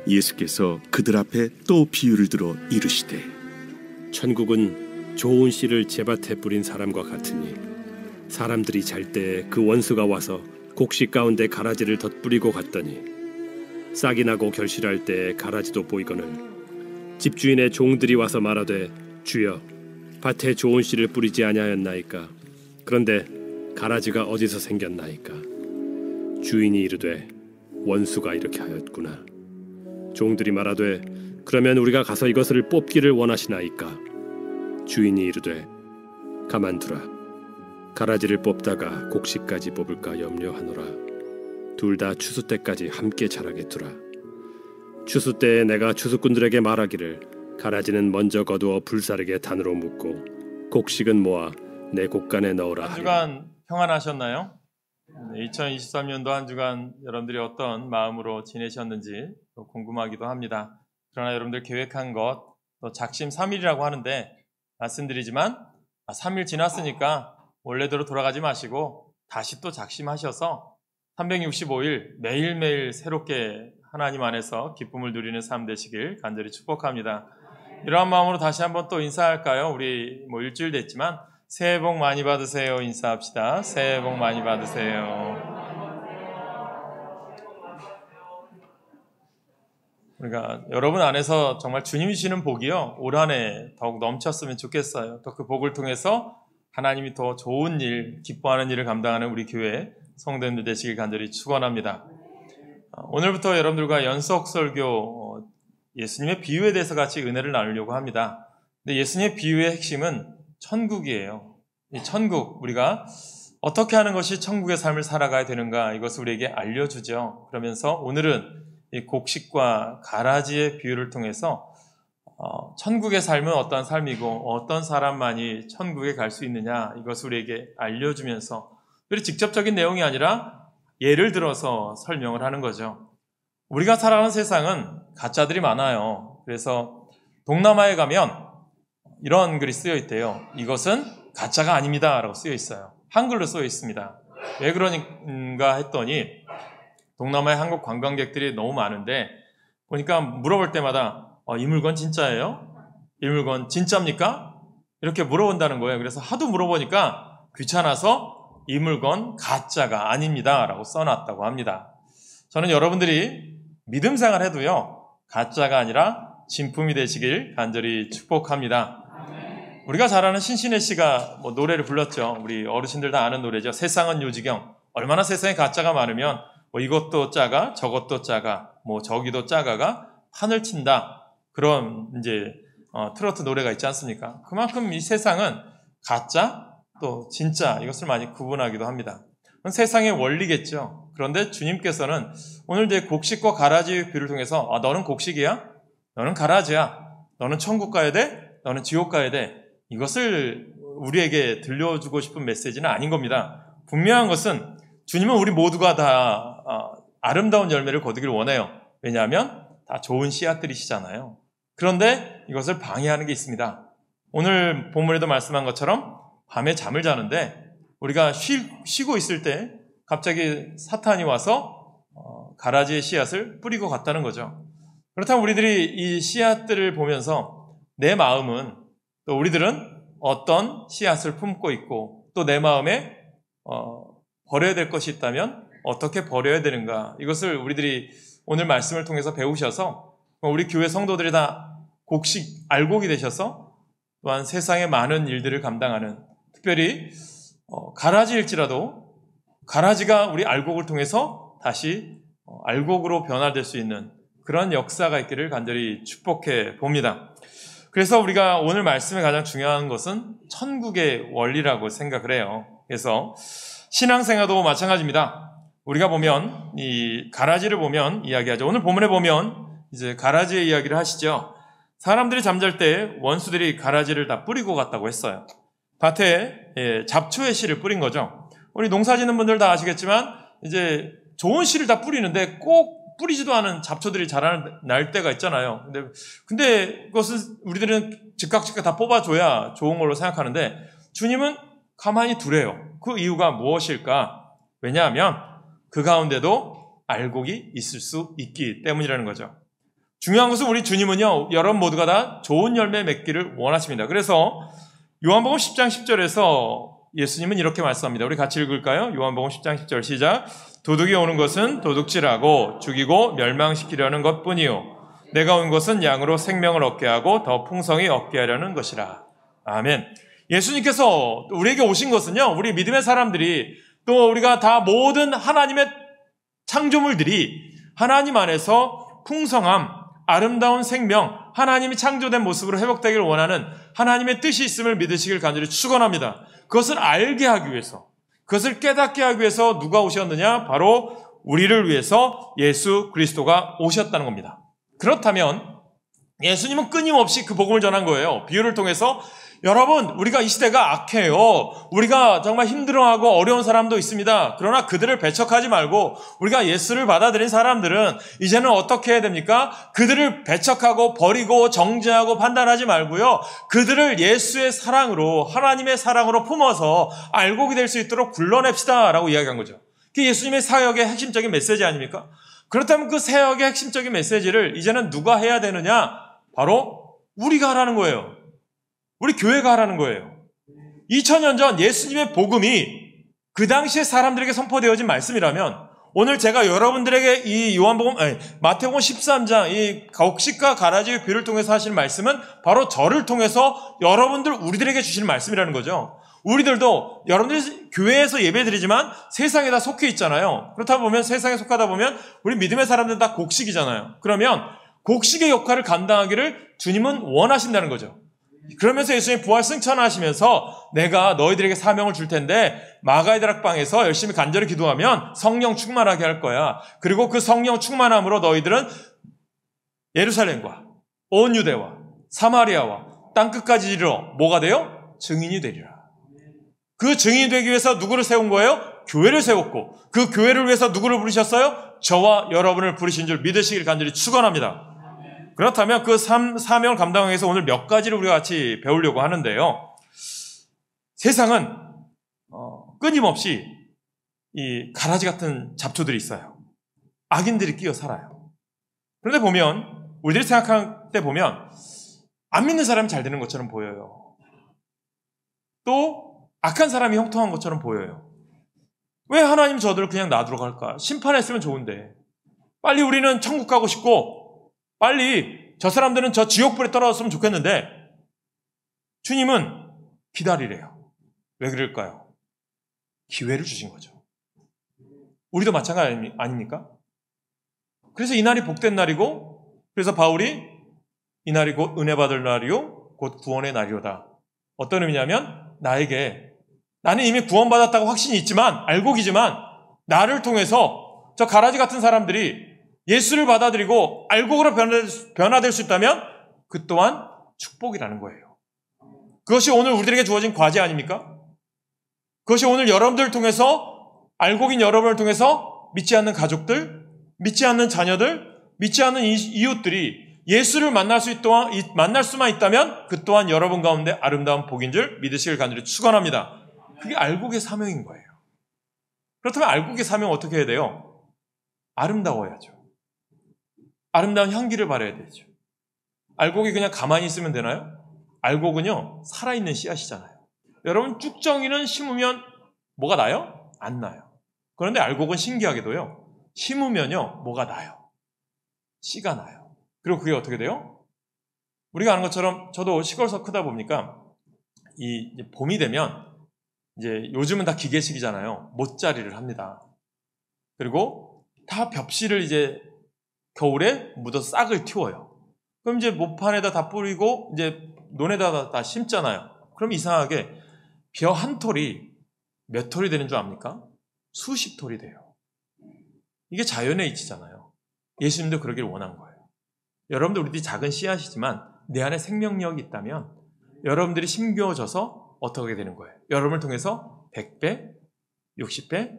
예수께서 그들 앞에 또 비유를 들어 이르시되 천국은 좋은 씨를 제밭에 뿌린 사람과 같으니 사람들이 잘 때 그 원수가 와서 곡식 가운데 가라지를 덧뿌리고 갔더니 싹이 나고 결실할 때 가라지도 보이거늘 집주인의 종들이 와서 말하되 주여 밭에 좋은 씨를 뿌리지 아니하였나이까 그런데 가라지가 어디서 생겼나이까 주인이 이르되 원수가 이렇게 하였구나 종들이 말하되 그러면 우리가 가서 이것을 뽑기를 원하시나이까 주인이 이르되 가만두라 가라지를 뽑다가 곡식까지 뽑을까 염려하노라 둘 다 추수 때까지 함께 자라게 두라 추수 때에 내가 추수꾼들에게 말하기를 가라지는 먼저 거두어 불사르게 단으로 묶고 곡식은 모아 내 곡간에 넣으라 한 주간 평안하셨나요? 2023년도 한 주간 여러분들이 어떤 마음으로 지내셨는지 궁금하기도 합니다. 그러나 여러분들 계획한 것, 또 작심 3일이라고 하는데 말씀드리지만 3일 지났으니까 원래대로 돌아가지 마시고 다시 또 작심하셔서 365일 매일매일 새롭게 하나님 안에서 기쁨을 누리는 삶 되시길 간절히 축복합니다. 이러한 마음으로 다시 한번 또 인사할까요? 우리 일주일 됐지만 새해 복 많이 받으세요. 인사합시다. 새해 복 많이 받으세요. 그러니까 여러분 안에서 정말 주님이 주시는 복이요 올 한 해 더욱 넘쳤으면 좋겠어요. 또 그 복을 통해서 하나님이 더 좋은 일, 기뻐하는 일을 감당하는 우리 교회 성도님들 되시길 간절히 축원합니다. 오늘부터 여러분들과 연속 설교 예수님의 비유에 대해서 같이 은혜를 나누려고 합니다. 근데 예수님의 비유의 핵심은 천국이에요. 이 천국, 우리가 어떻게 하는 것이 천국의 삶을 살아가야 되는가 이것을 우리에게 알려주죠. 그러면서 오늘은 이 곡식과 가라지의 비유를 통해서 천국의 삶은 어떤 삶이고 어떤 사람만이 천국에 갈 수 있느냐 이것을 우리에게 알려주면서 특별히 직접적인 내용이 아니라 예를 들어서 설명을 하는 거죠. 우리가 살아가는 세상은 가짜들이 많아요. 그래서 동남아에 가면 이런 글이 쓰여 있대요. 이것은 가짜가 아닙니다 라고 쓰여 있어요. 한글로 쓰여 있습니다. 왜 그러는가 했더니 동남아에 한국 관광객들이 너무 많은데 보니까 물어볼 때마다 이 물건 진짜예요? 이 물건 진짜입니까? 이렇게 물어본다는 거예요. 그래서 하도 물어보니까 귀찮아서 이 물건 가짜가 아닙니다 라고 써놨다고 합니다. 저는 여러분들이 믿음 생활해도요 가짜가 아니라 진품이 되시길 간절히 축복합니다. 우리가 잘 아는 신신혜 씨가 노래를 불렀죠. 우리 어르신들 다 아는 노래죠. 세상은 요지경. 얼마나 세상에 가짜가 많으면 이것도 짜가 저것도 짜가 저기도 짜가가 판을 친다. 그런 이제 트로트 노래가 있지 않습니까? 그만큼 이 세상은 가짜 또 진짜 이것을 많이 구분하기도 합니다. 그건 세상의 원리겠죠. 그런데 주님께서는 오늘 이제 곡식과 가라지의 비유를 통해서 너는 곡식이야? 너는 가라지야? 너는 천국 가야 돼? 너는 지옥 가야 돼? 이것을 우리에게 들려주고 싶은 메시지는 아닌 겁니다. 분명한 것은 주님은 우리 모두가 다 아름다운 열매를 거두기를 원해요. 왜냐하면 다 좋은 씨앗들이시잖아요. 그런데 이것을 방해하는 게 있습니다. 오늘 본문에도 말씀한 것처럼 밤에 잠을 자는데 우리가 쉬고 있을 때 갑자기 사탄이 와서 가라지의 씨앗을 뿌리고 갔다는 거죠. 그렇다면 우리들이 이 씨앗들을 보면서 내 마음은 또 우리들은 어떤 씨앗을 품고 있고 또 내 마음에 버려야 될 것이 있다면 어떻게 버려야 되는가 이것을 우리들이 오늘 말씀을 통해서 배우셔서 우리 교회 성도들이 다 곡식 알곡이 되셔서 또한 세상의 많은 일들을 감당하는 특별히 가라지일지라도 가라지가 우리 알곡을 통해서 다시 알곡으로 변화될 수 있는 그런 역사가 있기를 간절히 축복해 봅니다. 그래서 우리가 오늘 말씀에 가장 중요한 것은 천국의 원리라고 생각을 해요. 그래서 신앙생활도 마찬가지입니다. 우리가 보면 이 가라지를 보면 이야기하죠. 오늘 본문에 보면 이제 가라지의 이야기를 하시죠. 사람들이 잠잘 때 원수들이 가라지를 다 뿌리고 갔다고 했어요. 밭에 잡초의 씨를 뿌린 거죠. 우리 농사 짓는 분들 다 아시겠지만 이제 좋은 씨를 다 뿌리는데 꼭 뿌리지도 않은 잡초들이 자라날 때가 있잖아요. 근데 그것은 우리들은 즉각 다 뽑아줘야 좋은 걸로 생각하는데 주님은 가만히 두래요. 그 이유가 무엇일까? 왜냐하면 그 가운데도 알곡이 있을 수 있기 때문이라는 거죠. 중요한 것은 우리 주님은요, 여러분 모두가 다 좋은 열매 맺기를 원하십니다. 그래서 요한복음 10장 10절에서 예수님은 이렇게 말씀합니다. 우리 같이 읽을까요? 요한복음 10장 10절 시작. 도둑이 오는 것은 도둑질하고 죽이고 멸망시키려는 것뿐이요 내가 온 것은 양으로 생명을 얻게 하고 더 풍성히 얻게 하려는 것이라. 아멘. 예수님께서 우리에게 오신 것은요, 우리 믿음의 사람들이 또 우리가 다 모든 하나님의 창조물들이 하나님 안에서 풍성함, 아름다운 생명, 하나님이 창조된 모습으로 회복되기를 원하는 하나님의 뜻이 있음을 믿으시길 간절히 축원합니다. 그것을 알게 하기 위해서, 그것을 깨닫게 하기 위해서 누가 오셨느냐? 바로 우리를 위해서 예수 그리스도가 오셨다는 겁니다. 그렇다면 예수님은 끊임없이 그 복음을 전한 거예요. 비유를 통해서 여러분, 우리가 이 시대가 악해요. 우리가 정말 힘들어하고 어려운 사람도 있습니다. 그러나 그들을 배척하지 말고 우리가 예수를 받아들인 사람들은 이제는 어떻게 해야 됩니까? 그들을 배척하고 버리고 정죄하고 판단하지 말고요. 그들을 예수의 사랑으로, 하나님의 사랑으로 품어서 알곡이 될 수 있도록 불러냅시다라고 이야기한 거죠. 그게 예수님의 사역의 핵심적인 메시지 아닙니까? 그렇다면 그 사역의 핵심적인 메시지를 이제는 누가 해야 되느냐? 바로 우리가 하라는 거예요. 우리 교회가 하라는 거예요. 2000년 전 예수님의 복음이 그 당시에 사람들에게 선포되어진 말씀이라면 오늘 제가 여러분들에게 이 마태복음 13장 이 곡식과 가라지의 비유를 통해서 하시는 말씀은 바로 저를 통해서 우리들에게 주시는 말씀이라는 거죠. 우리들도 여러분들이 교회에서 예배드리지만 세상에 다 속해 있잖아요. 그렇다 보면 세상에 속하다 보면 우리 믿음의 사람들은 다 곡식이잖아요. 그러면 곡식의 역할을 감당하기를 주님은 원하신다는 거죠. 그러면서 예수님 부활 승천하시면서 내가 너희들에게 사명을 줄 텐데 마가의 다락방에서 열심히 간절히 기도하면 성령 충만하게 할 거야. 그리고 그 성령 충만함으로 너희들은 예루살렘과 온 유대와 사마리아와 땅끝까지 이르러 뭐가 돼요? 증인이 되리라. 그 증인이 되기 위해서 누구를 세운 거예요? 교회를 세웠고 그 교회를 위해서 누구를 부르셨어요? 저와 여러분을 부르신 줄 믿으시길 간절히 축원합니다. 그렇다면 그 사명을 감당하기 위해서 오늘 몇 가지를 우리가 같이 배우려고 하는데요. 세상은 끊임없이 이 가라지 같은 잡초들이 있어요. 악인들이 끼어 살아요. 그런데 보면 우리들이 생각할 때 보면 안 믿는 사람이 잘 되는 것처럼 보여요. 또 악한 사람이 형통한 것처럼 보여요. 왜 하나님 저들을 그냥 놔두러 갈까? 심판했으면 좋은데 빨리 우리는 천국 가고 싶고 빨리 저 사람들은 저 지옥불에 떨어졌으면 좋겠는데 주님은 기다리래요. 왜 그럴까요? 기회를 주신 거죠. 우리도 마찬가지 아닙니까? 그래서 이날이 복된 날이고 그래서 바울이 이날이 곧 은혜 받을 날이요 곧 구원의 날이로다. 어떤 의미냐면 나는 이미 구원받았다고 확신이 있지만 알곡이지만 나를 통해서 저 가라지 같은 사람들이 예수를 받아들이고 알곡으로 변화될 수 있다면 그 또한 축복이라는 거예요. 그것이 오늘 우리들에게 주어진 과제 아닙니까? 그것이 오늘 여러분들을 통해서 알곡인 여러분을 통해서 믿지 않는 가족들, 믿지 않는 자녀들, 믿지 않는 이웃들이 예수를 만날 수만 있다면 그 또한 여러분 가운데 아름다운 복인 줄 믿으시길 간절히 축원합니다. 그게 알곡의 사명인 거예요. 그렇다면 알곡의 사명은 어떻게 해야 돼요? 아름다워야죠. 아름다운 향기를 발해야 되죠. 알곡이 그냥 가만히 있으면 되나요? 알곡은요, 살아있는 씨앗이잖아요. 여러분, 쭉정이는 심으면 뭐가 나요? 안 나요. 그런데 알곡은 신기하게도요, 심으면요, 뭐가 나요? 씨가 나요. 그리고 그게 어떻게 돼요? 우리가 아는 것처럼 저도 시골에서 크다 보니까 이제 봄이 되면 이제 요즘은 다 기계식이잖아요. 못자리를 합니다. 그리고 다 벽실을 이제 겨울에 묻어서 싹을 틔워요. 그럼 이제 모판에다 다 뿌리고 이제 논에다 다 심잖아요. 그럼 이상하게 벼 한 톨이 몇 톨이 되는 줄 압니까? 수십 톨이 돼요. 이게 자연의 이치잖아요. 예수님도 그러길 원한 거예요. 여러분들 우리들이 작은 씨앗이지만 내 안에 생명력이 있다면 여러분들이 심겨져서 어떻게 되는 거예요? 여러분을 통해서 100배, 60배,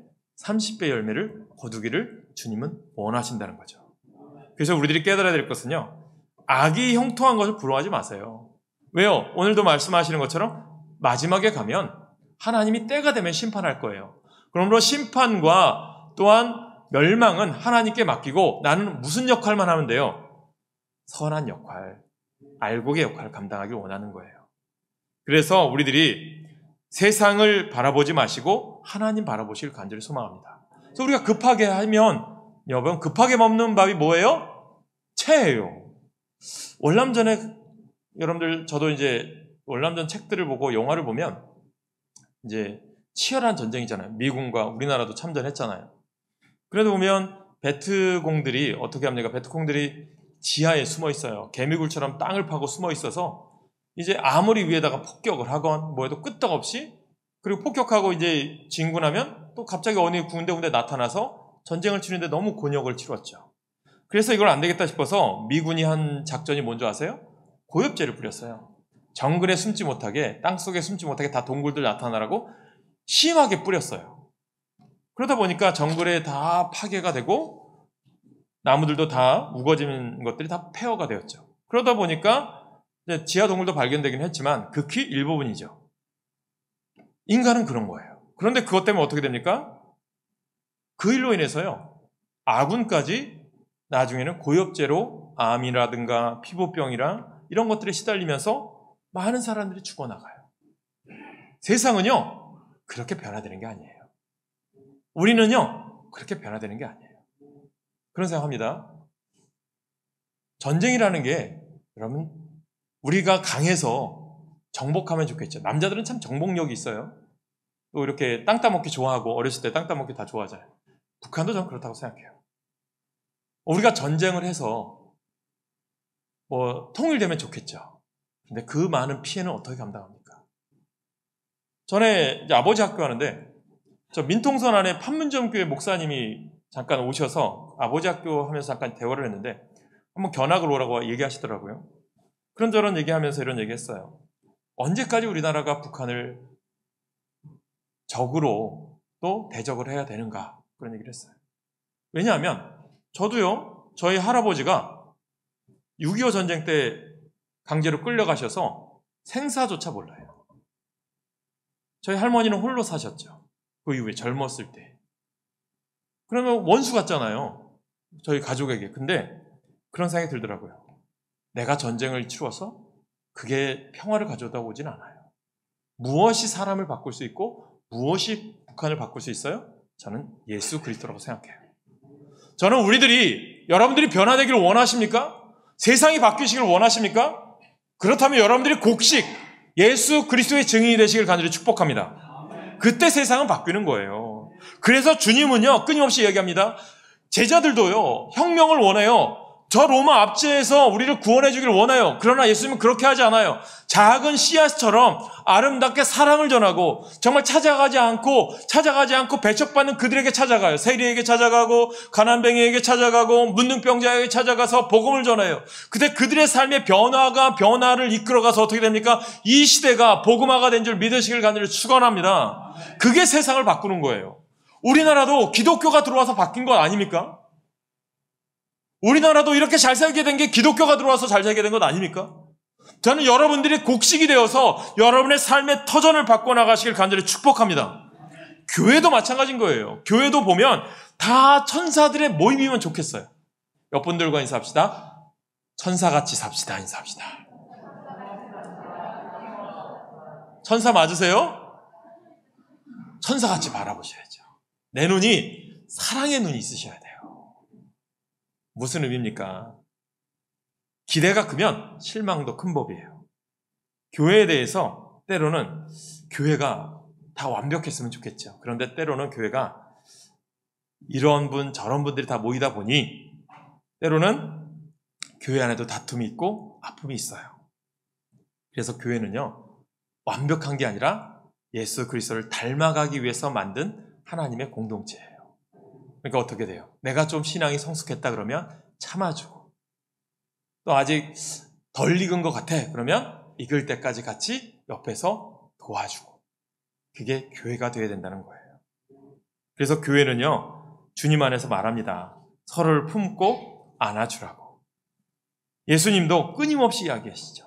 30배 열매를 거두기를 주님은 원하신다는 거죠. 그래서 우리들이 깨달아야 될 것은요, 악이 형통한 것을 부러워하지 마세요. 왜요? 오늘도 말씀하시는 것처럼 마지막에 가면 하나님이 때가 되면 심판할 거예요. 그러므로 심판과 또한 멸망은 하나님께 맡기고 나는 무슨 역할만 하면 돼요? 선한 역할, 알곡의 역할을 감당하길 원하는 거예요. 그래서 우리들이 세상을 바라보지 마시고 하나님 바라보시길 간절히 소망합니다. 그래서 우리가 급하게 하면 여러분 급하게 먹는 밥이 뭐예요? 체예요. 월남전에 여러분들 저도 이제 월남전 책들을 보고 영화를 보면 이제 치열한 전쟁이잖아요. 미군과 우리나라도 참전했잖아요. 그래도 보면 베트공들이 어떻게 합니까? 베트공들이 지하에 숨어 있어요. 개미굴처럼 땅을 파고 숨어 있어서 이제 아무리 위에다가 폭격을 하건 뭐해도 끄떡없이 그리고 폭격하고 이제 진군하면 또 갑자기 어느 군데군데 나타나서 전쟁을 치는데 너무 곤욕을 치렀죠. 그래서 이걸 안 되겠다 싶어서 미군이 한 작전이 뭔지 아세요? 고엽제를 뿌렸어요. 정글에 숨지 못하게, 땅속에 숨지 못하게 다 동굴들 나타나라고 심하게 뿌렸어요. 그러다 보니까 정글에 다 파괴가 되고 나무들도 다 우거진 것들이 다 폐허가 되었죠. 그러다 보니까 이제 지하 동굴도 발견되긴 했지만 극히 일부분이죠. 인간은 그런 거예요. 그런데 그것 때문에 어떻게 됩니까? 그 일로 인해서요. 아군까지 나중에는 고엽제로 암이라든가 피부병이랑 이런 것들에 시달리면서 많은 사람들이 죽어나가요. 세상은요. 그렇게 변화되는 게 아니에요. 우리는요. 그렇게 변화되는 게 아니에요. 그런 생각합니다. 전쟁이라는 게 여러분 우리가 강해서 정복하면 좋겠죠. 남자들은 참 정복력이 있어요. 또 이렇게 땅 따먹기 좋아하고 어렸을 때 땅 따먹기 다 좋아하잖아요. 북한도 저는 그렇다고 생각해요. 우리가 전쟁을 해서 통일되면 좋겠죠. 근데 그 많은 피해는 어떻게 감당합니까? 전에 이제 아버지 학교 하는데 저 민통선 안에 판문점교회 목사님이 잠깐 오셔서 아버지 학교 하면서 잠깐 대화를 했는데 한번 견학을 오라고 얘기하시더라고요. 그런저런 얘기하면서 이런 얘기했어요. 언제까지 우리나라가 북한을 적으로 또 대적을 해야 되는가 그런 얘기를 했어요. 왜냐하면 저도요. 저희 할아버지가 6.25 전쟁 때 강제로 끌려가셔서 생사조차 몰라요. 저희 할머니는 홀로 사셨죠. 그 이후에 젊었을 때. 그러면 원수 같잖아요. 저희 가족에게. 근데 그런 생각이 들더라고요. 내가 전쟁을 치러서 그게 평화를 가져다 오진 않아요. 무엇이 사람을 바꿀 수 있고 무엇이 북한을 바꿀 수 있어요? 저는 예수 그리스도라고 생각해요. 저는 우리들이 여러분들이 변화되기를 원하십니까? 세상이 바뀌시기를 원하십니까? 그렇다면 여러분들이 곡식 예수 그리스도의 증인이 되시길 간절히 축복합니다. 그때 세상은 바뀌는 거예요. 그래서 주님은요 끊임없이 얘기합니다. 제자들도요 혁명을 원해요. 저 로마 압제에서 우리를 구원해 주기를 원해요. 그러나 예수님은 그렇게 하지 않아요. 작은 씨앗처럼 아름답게 사랑을 전하고 정말 찾아가지 않고 배척받는 그들에게 찾아가요. 세리에게 찾아가고 가난뱅이에게 찾아가고 문둥병자에게 찾아가서 복음을 전해요. 그때 그들의 삶의 변화를 이끌어가서 어떻게 됩니까? 이 시대가 복음화가 된 줄 믿으시길 간절히 축원합니다. 그게 세상을 바꾸는 거예요. 우리나라도 기독교가 들어와서 바뀐 것 아닙니까? 우리나라도 이렇게 잘 살게 된 게 기독교가 들어와서 잘 살게 된 것 아닙니까? 저는 여러분들이 곡식이 되어서 여러분의 삶의 터전을 바꿔나가시길 간절히 축복합니다. 교회도 마찬가지인 거예요. 교회도 보면 다 천사들의 모임이면 좋겠어요. 몇 분들과 인사합시다. 천사같이 삽시다. 인사합시다. 천사 맞으세요? 천사같이 바라보셔야죠. 내 눈이 사랑의 눈이 있으셔야 돼요. 무슨 의미입니까? 기대가 크면 실망도 큰 법이에요. 교회에 대해서 때로는 교회가 다 완벽했으면 좋겠죠. 그런데 때로는 교회가 이런 분 저런 분들이 다 모이다 보니 때로는 교회 안에도 다툼이 있고 아픔이 있어요. 그래서 교회는요 완벽한 게 아니라 예수 그리스도를 닮아가기 위해서 만든 하나님의 공동체예요. 그러니까 어떻게 돼요? 내가 좀 신앙이 성숙했다 그러면 참아주고 또 아직 덜 익은 것 같아 그러면 익을 때까지 같이 옆에서 도와주고 그게 교회가 되어야 된다는 거예요. 그래서 교회는요 주님 안에서 말합니다. 서로를 품고 안아주라고. 예수님도 끊임없이 이야기하시죠.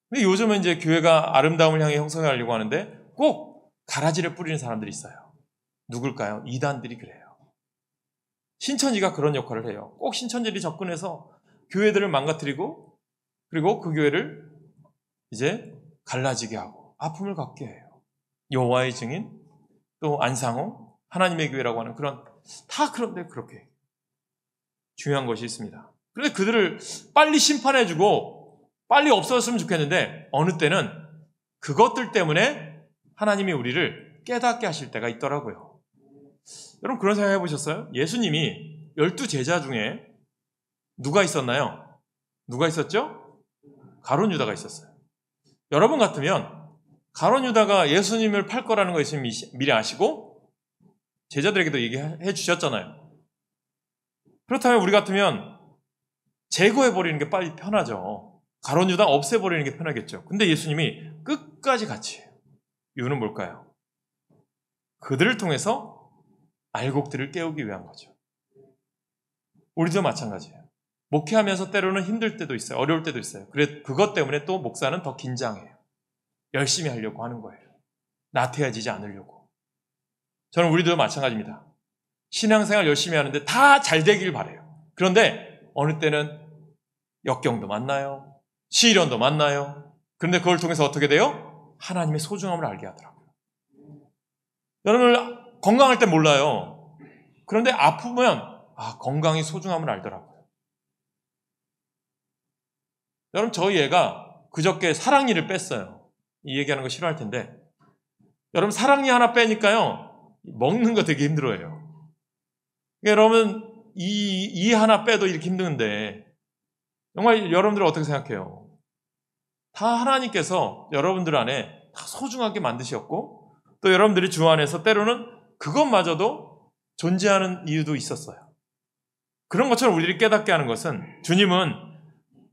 근데 요즘은 이제 교회가 아름다움을 향해 형성하려고 하는데 꼭 가라지를 뿌리는 사람들이 있어요. 누굴까요? 이단들이 그래요. 신천지가 그런 역할을 해요. 꼭 신천지들이 접근해서 교회들을 망가뜨리고 그리고 그 교회를 이제 갈라지게 하고 아픔을 갖게 해요. 여호와의 증인, 또 안상호, 하나님의 교회라고 하는 그런 다 그런데 그렇게 중요한 것이 있습니다. 그런데 그들을 빨리 심판해주고 빨리 없어졌으면 좋겠는데 어느 때는 그것들 때문에 하나님이 우리를 깨닫게 하실 때가 있더라고요. 여러분 그런 생각 해보셨어요? 예수님이 12제자 중에 누가 있었나요? 누가 있었죠? 가룟 유다가 있었어요. 여러분 같으면 가룟 유다가 예수님을 팔 거라는 거 예수님이 미리 아시고 제자들에게도 얘기해 주셨잖아요. 그렇다면 우리 같으면 제거해버리는 게 빨리 편하죠. 가룟 유다 없애버리는 게 편하겠죠. 근데 예수님이 끝까지 같이 해요. 이유는 뭘까요? 그들을 통해서 알곡들을 깨우기 위한 거죠. 우리도 마찬가지예요. 목회하면서 때로는 힘들 때도 있어요. 어려울 때도 있어요. 그것 때문에 또 목사는 더 긴장해요. 열심히 하려고 하는 거예요. 나태해지지 않으려고. 저는 우리도 마찬가지입니다. 신앙생활 열심히 하는데 다 잘 되길 바라요. 그런데 어느 때는 역경도 만나요. 시련도 만나요. 그런데 그걸 통해서 어떻게 돼요? 하나님의 소중함을 알게 하더라고요. 여러분 건강할 때 몰라요. 그런데 아프면 건강의 소중함을 알더라고요. 여러분 저희 애가 그저께 사랑니를 뺐어요. 이 얘기하는 거 싫어할 텐데 여러분 사랑니 하나 빼니까요 먹는 거 되게 힘들어해요. 여러분 이 하나 빼도 이렇게 힘든데 정말 여러분들 어떻게 생각해요? 다 하나님께서 여러분들 안에 다 소중하게 만드셨고 또 여러분들이 주 안에서 때로는 그것마저도 존재하는 이유도 있었어요. 그런 것처럼 우리를 깨닫게 하는 것은 주님은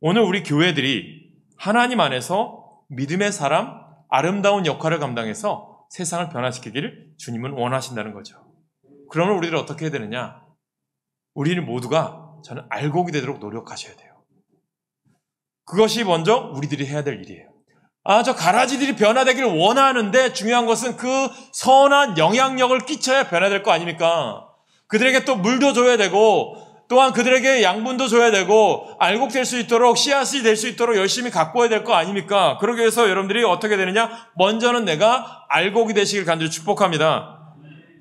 오늘 우리 교회들이 하나님 안에서 믿음의 사람, 아름다운 역할을 감당해서 세상을 변화시키기를 주님은 원하신다는 거죠. 그러면 우리들 어떻게 해야 되느냐? 우리는 모두가 저는 알곡이 되도록 노력하셔야 돼요. 그것이 먼저 우리들이 해야 될 일이에요. 저 가라지들이 변화되기를 원하는데 중요한 것은 그 선한 영향력을 끼쳐야 변화될 거 아닙니까? 그들에게 또 물도 줘야 되고 또한 그들에게 양분도 줘야 되고 알곡될 수 있도록 씨앗이 될 수 있도록 열심히 가꿔야 될 거 아닙니까? 그러기 위해서 여러분들이 어떻게 되느냐? 먼저는 내가 알곡이 되시길 간절히 축복합니다.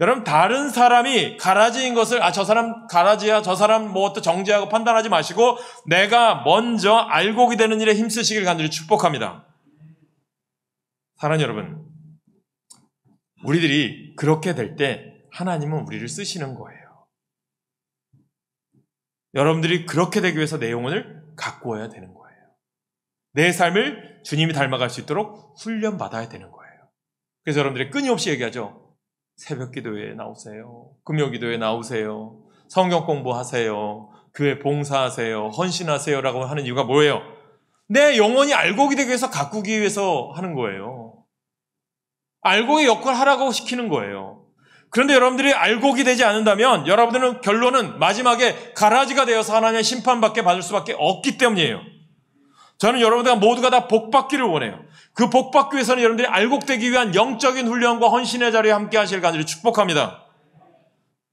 여러분 다른 사람이 가라지인 것을 저 사람 가라지야 저 사람 뭐 또 정죄하고 판단하지 마시고 내가 먼저 알곡이 되는 일에 힘쓰시길 간절히 축복합니다. 사랑하는 여러분, 우리들이 그렇게 될 때 하나님은 우리를 쓰시는 거예요. 여러분들이 그렇게 되기 위해서 내 영혼을 가꾸어야 되는 거예요. 내 삶을 주님이 닮아갈 수 있도록 훈련받아야 되는 거예요. 그래서 여러분들이 끊임없이 얘기하죠. 새벽 기도회에 나오세요. 금요 기도회에 나오세요. 성경 공부하세요. 교회 봉사하세요. 헌신하세요라고 하는 이유가 뭐예요? 내 영혼이 알곡이 되기 위해서 가꾸기 위해서 하는 거예요. 알곡의 역할을 하라고 시키는 거예요. 그런데 여러분들이 알곡이 되지 않는다면 여러분들은 결론은 마지막에 가라지가 되어서 하나님의 심판받게 받을 수밖에 없기 때문이에요. 저는 여러분들 모두가 다 복받기를 원해요. 그 복받기 위해서는 여러분들이 알곡되기 위한 영적인 훈련과 헌신의 자리에 함께 하실 간절히 축복합니다.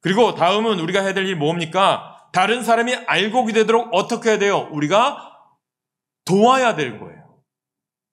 그리고 다음은 우리가 해야 될 일이 뭡니까? 다른 사람이 알곡이 되도록 어떻게 해야 돼요? 우리가 도와야 되는 거예요.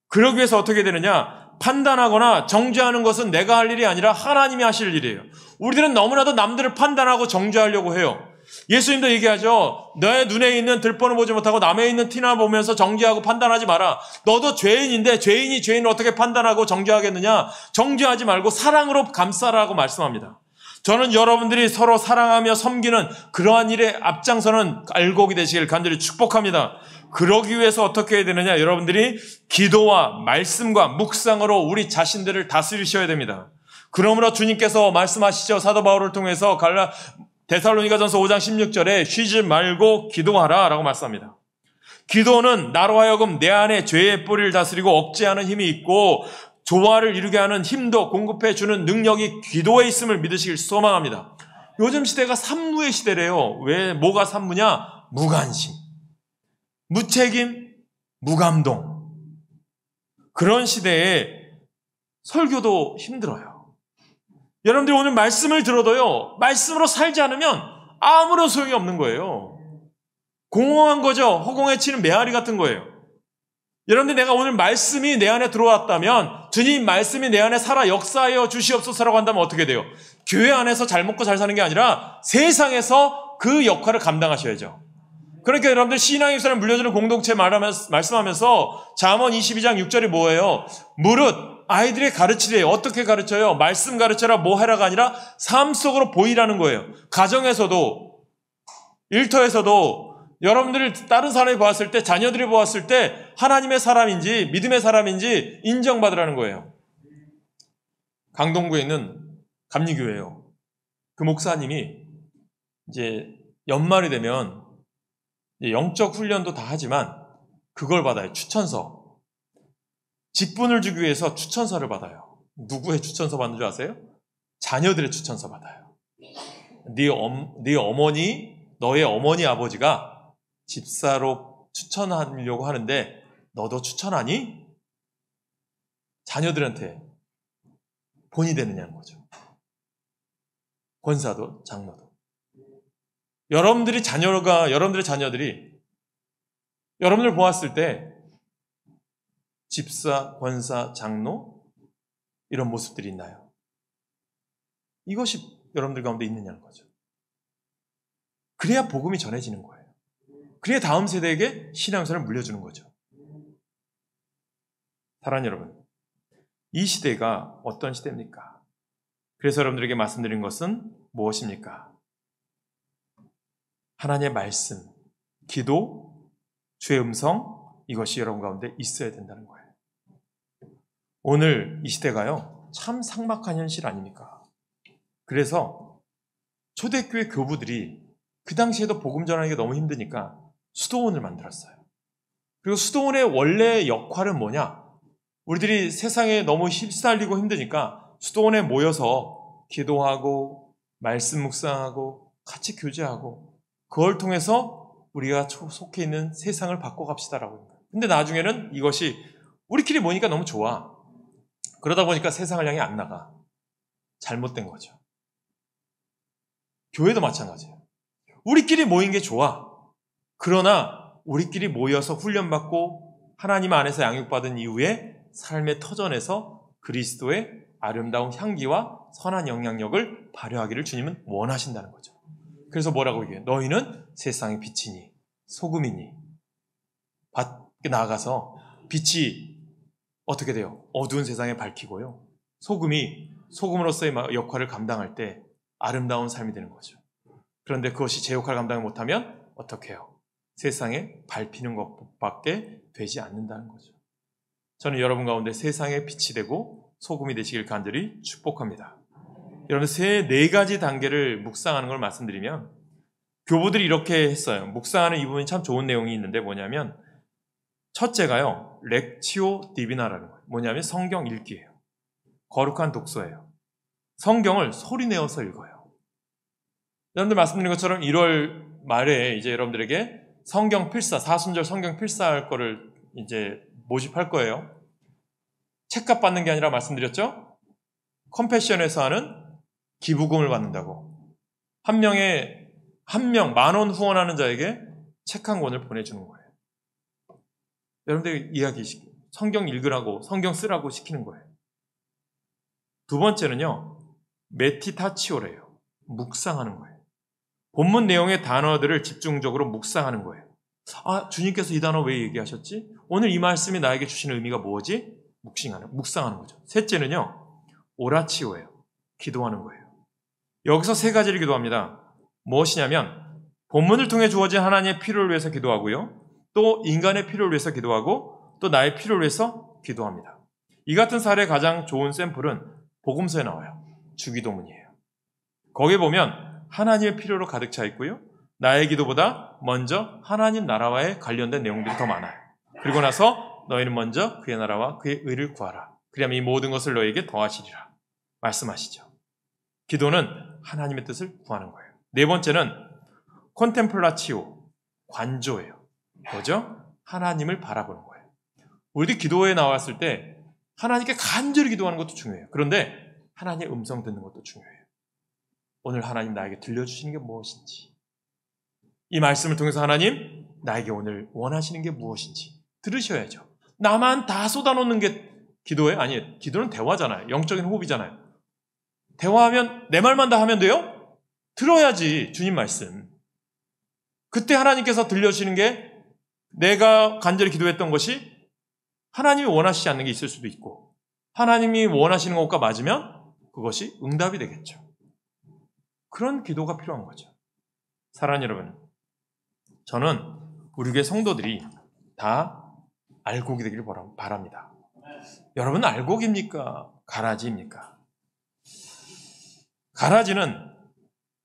그러기 위해서 어떻게 되느냐? 판단하거나 정죄하는 것은 내가 할 일이 아니라 하나님이 하실 일이에요. 우리들은 너무나도 남들을 판단하고 정죄하려고 해요. 예수님도 얘기하죠. 너의 눈에 있는 들보는 보지 못하고 남의 있는 티나 보면서 정죄하고 판단하지 마라. 너도 죄인인데 죄인이 죄인을 어떻게 판단하고 정죄하겠느냐? 정죄하지 말고 사랑으로 감싸라고 말씀합니다. 저는 여러분들이 서로 사랑하며 섬기는 그러한 일에 앞장서는 알곡이 되시길 간절히 축복합니다. 그러기 위해서 어떻게 해야 되느냐? 여러분들이 기도와 말씀과 묵상으로 우리 자신들을 다스리셔야 됩니다. 그러므로 주님께서 말씀하시죠. 사도 바울을 통해서 데살로니가전서 5장 16절에 쉬지 말고 기도하라 라고 말씀합니다. 기도는 나로 하여금 내 안에 죄의 뿌리를 다스리고 억제하는 힘이 있고 조화를 이루게 하는 힘도 공급해 주는 능력이 기도에 있음을 믿으시길 소망합니다. 요즘 시대가 산무의 시대래요. 왜 뭐가 산무냐? 무관심, 무책임, 무감동. 그런 시대에 설교도 힘들어요. 여러분들이 오늘 말씀을 들어도요, 말씀으로 살지 않으면 아무런 소용이 없는 거예요. 공허한 거죠. 허공에 치는 메아리 같은 거예요. 여러분들, 내가 오늘 말씀이 내 안에 들어왔다면, 주님 말씀이 내 안에 살아 역사하여 주시옵소서라고 한다면 어떻게 돼요? 교회 안에서 잘 먹고 잘 사는 게 아니라 세상에서 그 역할을 감당하셔야죠. 그러니까 여러분들, 신앙의 역사를 물려주는 공동체 말씀하면서 잠언 22장 6절이 뭐예요? 무릇 아이들의 가르치래. 어떻게 가르쳐요? 말씀 가르쳐라, 뭐 해라가 아니라 삶 속으로 보이라는 거예요. 가정에서도, 일터에서도, 여러분들이 다른 사람이 보았을 때, 자녀들이 보았을 때 하나님의 사람인지 믿음의 사람인지 인정받으라는 거예요. 강동구에 있는 감리교회예요. 그 목사님이 이제 연말이 되면 영적 훈련도 다 하지만 그걸 받아요. 추천서. 직분을 주기 위해서 추천서를 받아요. 누구의 추천서 받는 줄 아세요? 자녀들의 추천서 받아요. 네 어머니, 너의 어머니 아버지가 집사로 추천하려고 하는데 너도 추천하니? 자녀들한테 본이 되느냐는 거죠. 권사도 장로도. 여러분들의 자녀들이 여러분들 보았을 때 집사, 권사, 장로 이런 모습들이 있나요? 이것이 여러분들 가운데 있느냐는 거죠. 그래야 복음이 전해지는 거예요. 그래야 다음 세대에게 신앙생활을 물려주는 거죠. 사랑하는 여러분, 이 시대가 어떤 시대입니까? 그래서 여러분들에게 말씀드린 것은 무엇입니까? 하나님의 말씀, 기도, 주의 음성, 이것이 여러분 가운데 있어야 된다는 거예요. 오늘 이 시대가요, 참 삭막한 현실 아닙니까? 그래서 초대교회 교부들이 그 당시에도 복음 전하는 게 너무 힘드니까 수도원을 만들었어요. 그리고 수도원의 원래 역할은 뭐냐? 우리들이 세상에 너무 휩쓸리고 힘드니까 수도원에 모여서 기도하고 말씀 묵상하고 같이 교제하고 그걸 통해서 우리가 속해 있는 세상을 바꿔갑시다라고 합니다. 근데 나중에는 이것이 우리끼리 모이니까 너무 좋아. 그러다 보니까 세상을 향해 안 나가. 잘못된 거죠. 교회도 마찬가지예요. 우리끼리 모인 게 좋아. 그러나 우리끼리 모여서 훈련받고 하나님 안에서 양육받은 이후에 삶의 터전에서 그리스도의 아름다운 향기와 선한 영향력을 발휘하기를 주님은 원하신다는 거죠. 그래서 뭐라고 얘기해요? 너희는 세상의 빛이니 소금이니. 밖에 나가서 빛이 어떻게 돼요? 어두운 세상에 밝히고요. 소금이 소금으로서의 역할을 감당할 때 아름다운 삶이 되는 거죠. 그런데 그것이 제 역할을 감당을 못하면 어떻게 해요? 세상에 밟히는 것밖에 되지 않는다는 거죠. 저는 여러분 가운데 세상의 빛이 되고 소금이 되시길 간절히 축복합니다. 여러분, 네 가지 단계를 묵상하는 걸 말씀드리면 교부들이 이렇게 했어요. 묵상하는 이 부분이 참 좋은 내용이 있는데 뭐냐면 첫째가요, 렉치오 디비나라는 거예요. 뭐냐면 성경 읽기예요. 거룩한 독서예요. 성경을 소리내어서 읽어요. 여러분들 말씀드린 것처럼 1월 말에 이제 여러분들에게 성경 필사, 사순절 성경 필사할 거를 이제 모집할 거예요. 책값 받는 게 아니라 말씀드렸죠? 컴패션에서 하는 기부금을 받는다고. 한 명 10,000원 후원하는 자에게 책 한 권을 보내주는 거예요. 여러분들 성경 읽으라고, 성경 쓰라고 시키는 거예요. 두 번째는요, 메디타치오래요. 묵상하는 거예요. 본문 내용의 단어들을 집중적으로 묵상하는 거예요. 아, 주님께서 이 단어 왜 얘기하셨지? 오늘 이 말씀이 나에게 주시는 의미가 뭐지? 묵상하는 거죠. 셋째는요, 오라치오예요. 기도하는 거예요. 여기서 세 가지를 기도합니다. 무엇이냐면 본문을 통해 주어진 하나님의 필요를 위해서 기도하고요, 또 인간의 필요를 위해서 기도하고, 또 나의 필요를 위해서 기도합니다. 이 같은 사례의 가장 좋은 샘플은 복음서에 나와요. 주기도문이에요. 거기에 보면 하나님의 필요로 가득 차 있고요, 나의 기도보다 먼저 하나님 나라와의 관련된 내용들이 더 많아요. 그리고 나서 너희는 먼저 그의 나라와 그의 의를 구하라. 그리하면 이 모든 것을 너희에게 더하시리라 말씀하시죠. 기도는 하나님의 뜻을 구하는 거예요. 네 번째는 콘템플라치오, 관조예요. 뭐죠? 하나님을 바라보는 거예요. 우리도 기도에 나왔을 때 하나님께 간절히 기도하는 것도 중요해요. 그런데 하나님의 음성 듣는 것도 중요해요. 오늘 하나님 나에게 들려주시는 게 무엇인지, 이 말씀을 통해서 하나님, 나에게 오늘 원하시는 게 무엇인지 들으셔야죠. 나만 다 쏟아놓는 게 기도예요? 아니에요. 기도는 대화잖아요. 영적인 호흡이잖아요. 대화하면 내 말만 다 하면 돼요? 들어야지, 주님 말씀. 그때 하나님께서 들려주시는 게 내가 간절히 기도했던 것이 하나님이 원하시지 않는 게 있을 수도 있고, 하나님이 원하시는 것과 맞으면 그것이 응답이 되겠죠. 그런 기도가 필요한 거죠. 사랑하는 여러분, 저는 우리 교회 성도들이 다 알곡이 되기를 바랍니다. 여러분, 알곡입니까? 가라지입니까? 가라지는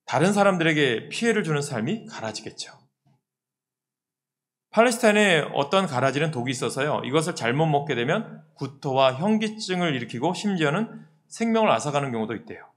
다른 사람들에게 피해를 주는 삶이 가라지겠죠. 팔레스타인에 어떤 가라지는 독이 있어서요, 이것을 잘못 먹게 되면 구토와 현기증을 일으키고 심지어는 생명을 앗아가는 경우도 있대요.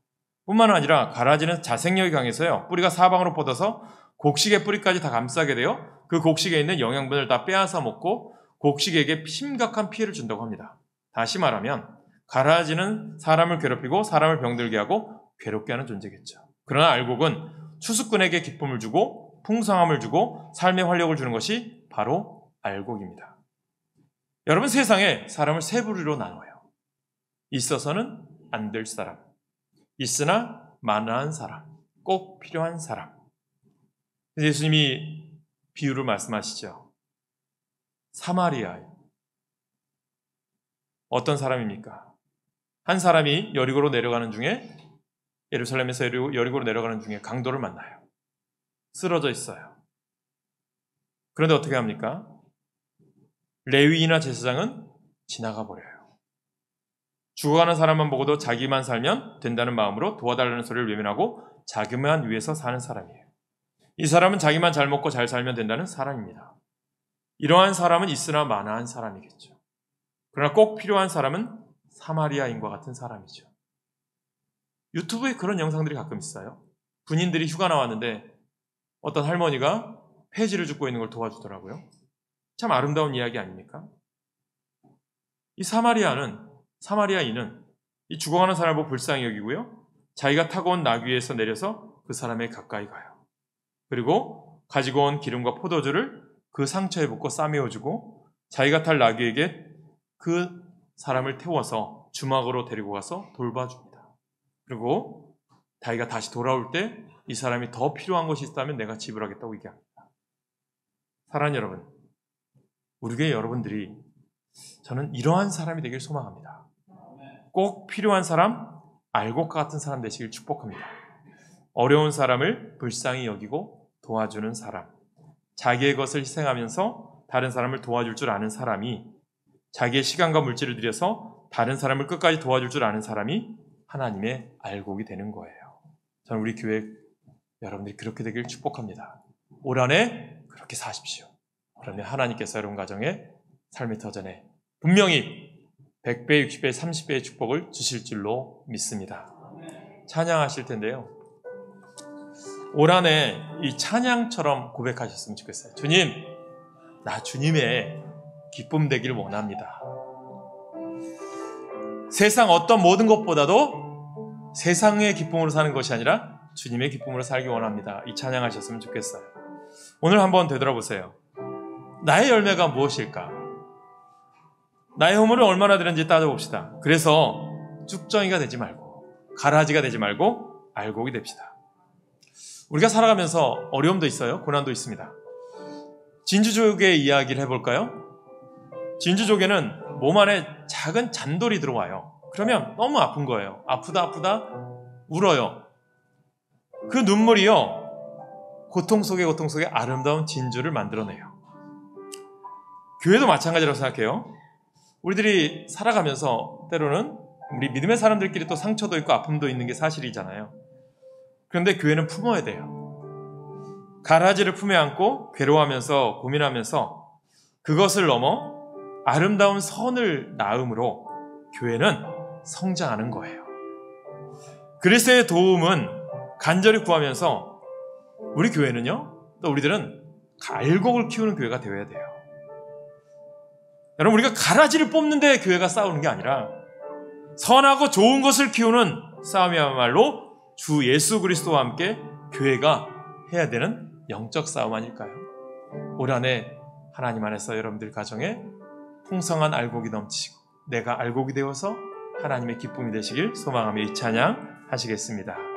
뿐만 아니라 가라지는 자생력이 강해서요, 뿌리가 사방으로 뻗어서 곡식의 뿌리까지 다 감싸게 되어 그 곡식에 있는 영양분을 다 빼앗아 먹고 곡식에게 심각한 피해를 준다고 합니다. 다시 말하면 가라지는 사람을 괴롭히고 사람을 병들게 하고 괴롭게 하는 존재겠죠. 그러나 알곡은 추수꾼에게 기쁨을 주고 풍성함을 주고 삶의 활력을 주는 것이 바로 알곡입니다. 여러분, 세상에 사람을 세 부류로 나눠요. 있어서는 안 될 사람, 있으나 만한 사람, 꼭 필요한 사람. 예수님이 비유를 말씀하시죠. 사마리아, 어떤 사람입니까? 한 사람이 여리고로 내려가는 중에, 예루살렘에서 여리고로 내려가는 중에 강도를 만나요. 쓰러져 있어요. 그런데 어떻게 합니까? 레위인이나 제사장은 지나가 버려요. 죽어가는 사람만 보고도 자기만 살면 된다는 마음으로 도와달라는 소리를 외면하고 자기만 위해서 사는 사람이에요. 이 사람은 자기만 잘 먹고 잘 살면 된다는 사람입니다. 이러한 사람은 있으나 마나한 사람이겠죠. 그러나 꼭 필요한 사람은 사마리아인과 같은 사람이죠. 유튜브에 그런 영상들이 가끔 있어요. 군인들이 휴가 나왔는데 어떤 할머니가 폐지를 줍고 있는 걸 도와주더라고요. 참 아름다운 이야기 아닙니까? 이 사마리아인은 이 죽어가는 사람을 보고 불쌍히 여기고요, 자기가 타고 온 나귀 위에서 내려서 그 사람에 가까이 가요. 그리고 가지고 온 기름과 포도주를 그 상처에 붓고 싸매어주고 자기가 탈 나귀에게 그 사람을 태워서 주막으로 데리고 가서 돌봐줍니다. 그리고 자기가 다시 돌아올 때 이 사람이 더 필요한 것이 있다면 내가 지불하겠다고 얘기합니다. 사랑하는 여러분, 우리 교회 여러분들이, 저는 이러한 사람이 되길 소망합니다. 꼭 필요한 사람, 알곡과 같은 사람 되시길 축복합니다. 어려운 사람을 불쌍히 여기고 도와주는 사람, 자기의 것을 희생하면서 다른 사람을 도와줄 줄 아는 사람이, 자기의 시간과 물질을 들여서 다른 사람을 끝까지 도와줄 줄 아는 사람이 하나님의 알곡이 되는 거예요. 저는 우리 교회 여러분들이 그렇게 되길 축복합니다. 올 한해 그렇게 사십시오. 그러면 하나님께서 여러분 가정에 삶의 터전에 분명히 100배, 60배, 30배의 축복을 주실 줄로 믿습니다. 찬양하실 텐데요, 올 한해 이 찬양처럼 고백하셨으면 좋겠어요. 주님, 나 주님의 기쁨 되기를 원합니다. 세상 어떤 모든 것보다도 세상의 기쁨으로 사는 것이 아니라 주님의 기쁨으로 살기 원합니다. 이 찬양하셨으면 좋겠어요. 오늘 한번 되돌아보세요. 나의 열매가 무엇일까? 나의 허물을 얼마나 되는지 따져봅시다. 그래서 쭉정이가 되지 말고 가라지가 되지 말고 알곡이 됩시다. 우리가 살아가면서 어려움도 있어요. 고난도 있습니다. 진주족의 이야기를 해볼까요? 진주족에는 몸 안에 작은 잔돌이 들어와요. 그러면 너무 아픈 거예요. 아프다 울어요. 그 눈물이요, 고통 속에 아름다운 진주를 만들어내요. 교회도 마찬가지라고 생각해요. 우리들이 살아가면서 때로는 우리 믿음의 사람들끼리 또 상처도 있고 아픔도 있는 게 사실이잖아요. 그런데 교회는 품어야 돼요. 가라지를 품에 안고 괴로워하면서 고민하면서 그것을 넘어 아름다운 선을 낳음으로 교회는 성장하는 거예요. 그리스도의 도움은 간절히 구하면서 우리 교회는요, 또 우리들은 알곡을 키우는 교회가 되어야 돼요. 여러분, 우리가 가라지를 뽑는데 교회가 싸우는 게 아니라 선하고 좋은 것을 키우는 싸움이야말로 주 예수 그리스도와 함께 교회가 해야 되는 영적 싸움 아닐까요? 올 한 해 하나님 안에서 여러분들 가정에 풍성한 알곡이 넘치고 내가 알곡이 되어서 하나님의 기쁨이 되시길 소망하며 이 찬양 하시겠습니다.